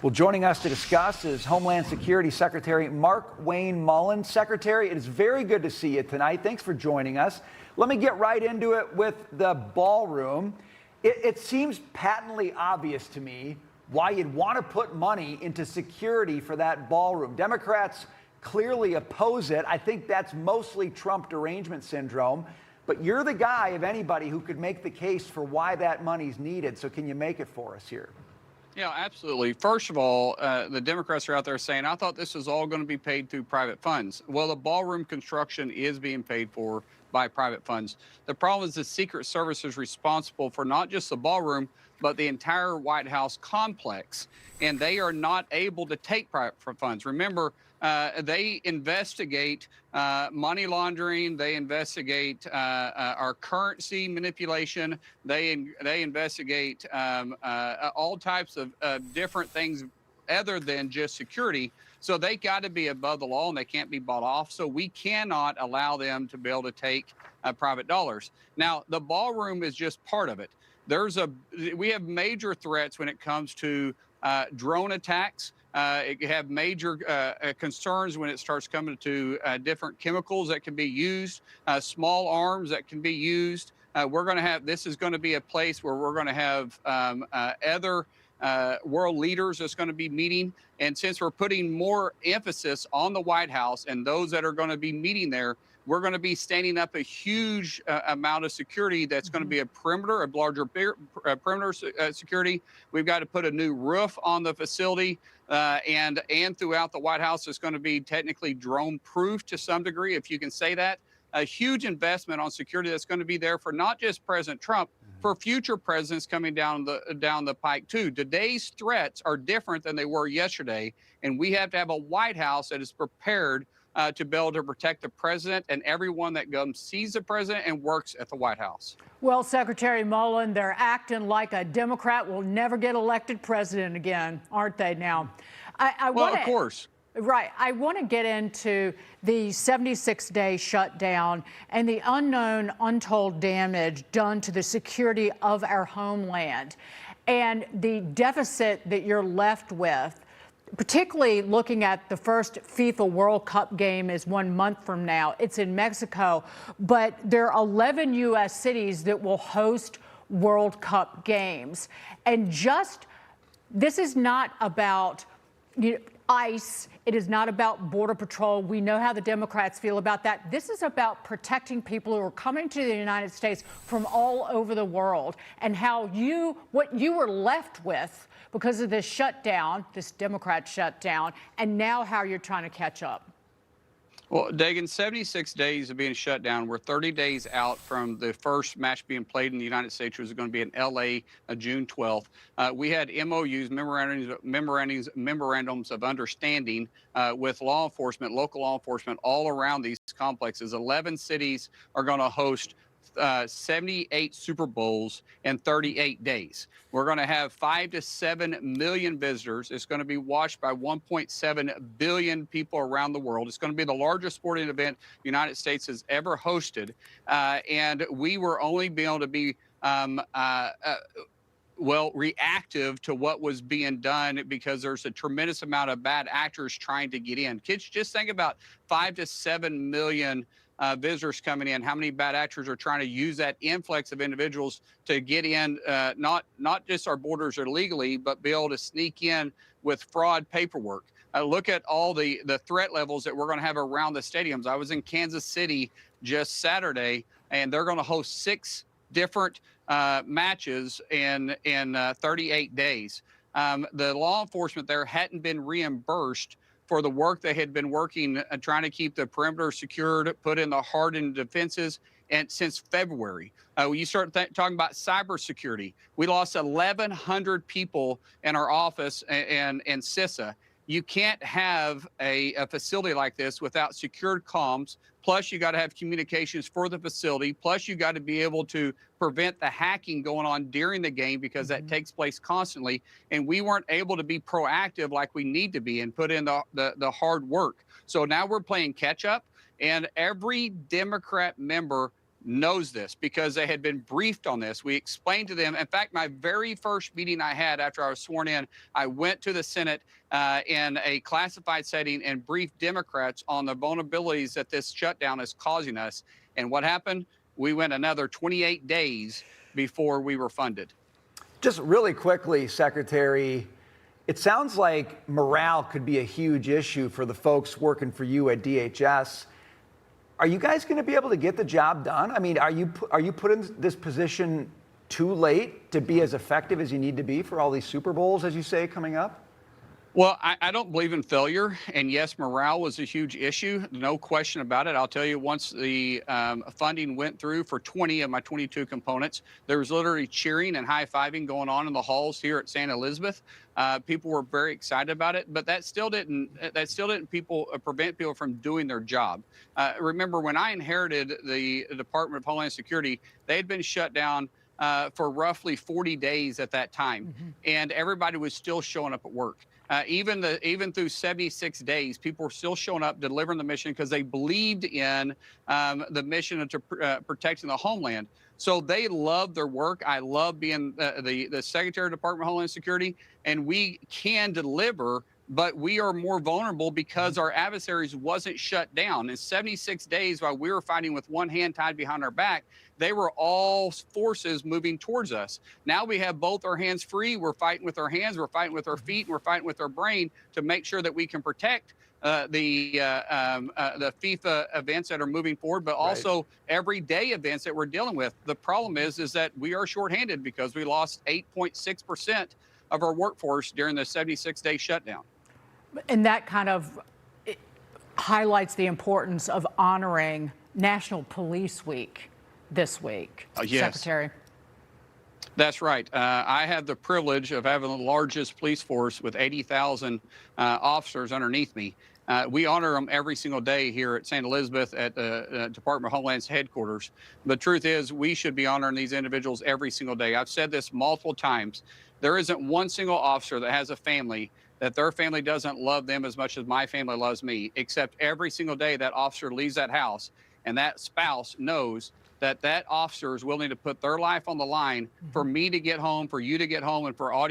Well, joining us to discuss is Homeland Security Secretary Markwayne Mullin. Secretary, it is very good to see you tonight. Thanks for joining us. Let me get right into it with the ballroom. It seems patently obvious to me why you'd want to put money into security for that ballroom. Democrats clearly oppose it. I think that's mostly Trump derangement syndrome. But you're the guy, of anybody, who could make the case for why that money's needed. So can you make it for us here? Yeah, absolutely. First of all, the Democrats are out there saying, I thought this was all going to be paid through private funds. Well, the ballroom construction is being paid for by private funds. The problem is the Secret Service is responsible for not just the ballroom, but the entire White House complex. And they are not able to take private funds. Remember, they investigate money laundering. They investigate our currency manipulation. They investigate all types of different things other than just security. So they got to be above the law, and they can't be bought off. So we cannot allow them to be able to take private dollars. Now, the ballroom is just part of it. We have major threats when it comes to drone attacks. It have major concerns when it starts coming to different chemicals that can be used, small arms that can be used. This is going to be a place where we're going to have other world leaders that's going to be meeting. And since we're putting more emphasis on the White House and those that are going to be meeting there, we're going to be standing up a huge amount of security that's going to be a larger perimeter security. We've got to put a new roof on the facility, and throughout the White House, it's going to be technically drone-proof to some degree, if you can say that. A huge investment on security that's going to be there for not just President Trump, for future presidents coming down the pike too. Today's threats are different than they were yesterday, and we have to have a White House that is prepared to be able to protect the president and everyone that sees the president and works at the White House. Well, Secretary Mullin, they're acting like a Democrat will never get elected president again, aren't they now? Well, of course. Right. I want to get into the 76-day shutdown and the unknown, untold damage done to the security of our homeland and the deficit that you're left with, particularly looking at the first FIFA World Cup game is 1 month from now. It's in Mexico, but there are 11 U.S. cities that will host World Cup games. And this is not about ICE. It is not about Border Patrol. We know how the Democrats feel about that. This is about protecting people who are coming to the United States from all over the world, and what you were left with because of this shutdown, this Democrat shutdown, and now how you're trying to catch up. Well, Dagan, 76 days of being shut down. We're 30 days out from the first match being played in the United States, which is going to be in L.A. June 12th. We had MOUs, memorandums of understanding with law enforcement, local law enforcement all around these complexes. 11 cities are going to host 78 Super Bowls in 38 days. We're going to have 5 to 7 million visitors. It's going to be watched by 1.7 billion people around the world. It's going to be the largest sporting event the United States has ever hosted. And we were only being able to be reactive to what was being done because there's a tremendous amount of bad actors trying to get in. Kids, just think about 5 to 7 million visitors coming in, how many bad actors are trying to use that influx of individuals to get in, not just our borders illegally, but be able to sneak in with fraud paperwork. Look at all the threat levels that we're going to have around the stadiums. I was in Kansas City just Saturday, and they're going to host 6 different matches in 38 days. The law enforcement there hadn't been reimbursed for the work they had been working, trying to keep the perimeter secured, put in the hardened defenses, and since February. When you start talking about cybersecurity, we lost 1,100 people in our office and CISA. You can't have a facility like this without secured comms. Plus, you got to have communications for the facility. Plus, you got to be able to prevent the hacking going on during the game because that takes place constantly. And we weren't able to be proactive like we need to be and put in the hard work. So now we're playing catch up. And every Democrat member knows this because they had been briefed on this. We explained to them. In fact, my very first meeting I had after I was sworn in, I went to the Senate in a classified setting and briefed Democrats on the vulnerabilities that this shutdown is causing us. And what happened? We went another 28 days before we were funded. Just really quickly, Secretary, it sounds like morale could be a huge issue for the folks working for you at DHS. Are you guys going to be able to get the job done? I mean, are you put in this position too late to be as effective as you need to be for all these Super Bowls, as you say, coming up? Well, I don't believe in failure. And yes, morale was a huge issue. No question about it. I'll tell you, once the funding went through for 20 of my 22 components, there was literally cheering and high-fiving going on in the halls here at St. Elizabeth. People were very excited about it, but that still didn't prevent people from doing their job. Remember, when I inherited the Department of Homeland Security, they had been shut down for roughly 40 days at that time, and everybody was still showing up at work. Even through 76 days, people were still showing up, delivering the mission because they believed in the mission of protecting the homeland. So they love their work. I love being the Secretary of Department of Homeland Security, and we can deliver, but we are more vulnerable because our adversaries wasn't shut down. In 76 days, while we were fighting with one hand tied behind our back, they were all forces moving towards us. Now we have both our hands free. We're fighting with our hands, we're fighting with our feet, and we're fighting with our brain to make sure that we can protect the FIFA events that are moving forward, but also everyday events that we're dealing with. The problem is that we are shorthanded because we lost 8.6% of our workforce during the 76-day shutdown. And that kind of highlights the importance of honoring National Police Week this week, yes. Secretary. That's right. I have the privilege of having the largest police force with 80,000 officers underneath me. We honor them every single day here at St. Elizabeth at the Department of Homeland's headquarters. The truth is, we should be honoring these individuals every single day. I've said this multiple times. There isn't one single officer that has a family that their family doesn't love them as much as my family loves me, except every single day that officer leaves that house and that spouse knows that that officer is willing to put their life on the line for me to get home, for you to get home, and for all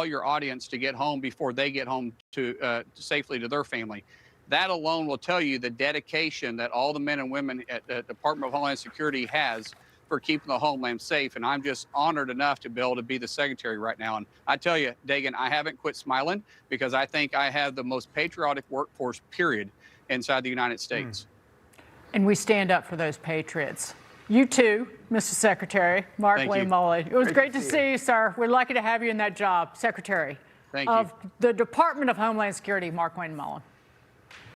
your audience to get home before they get home to safely to their family. That alone will tell you the dedication that all the men and women at the Department of Homeland Security has for keeping the homeland safe. And I'm just honored enough to be able to be the secretary right now. And I tell you, Dagan, I haven't quit smiling because I think I have the most patriotic workforce, period, inside the United States. And we stand up for those patriots. You too, Mr. Secretary, Markwayne Mullin. It was great to see you, sir. We're lucky to have you in that job, Secretary of the Department of Homeland Security, Markwayne Mullin.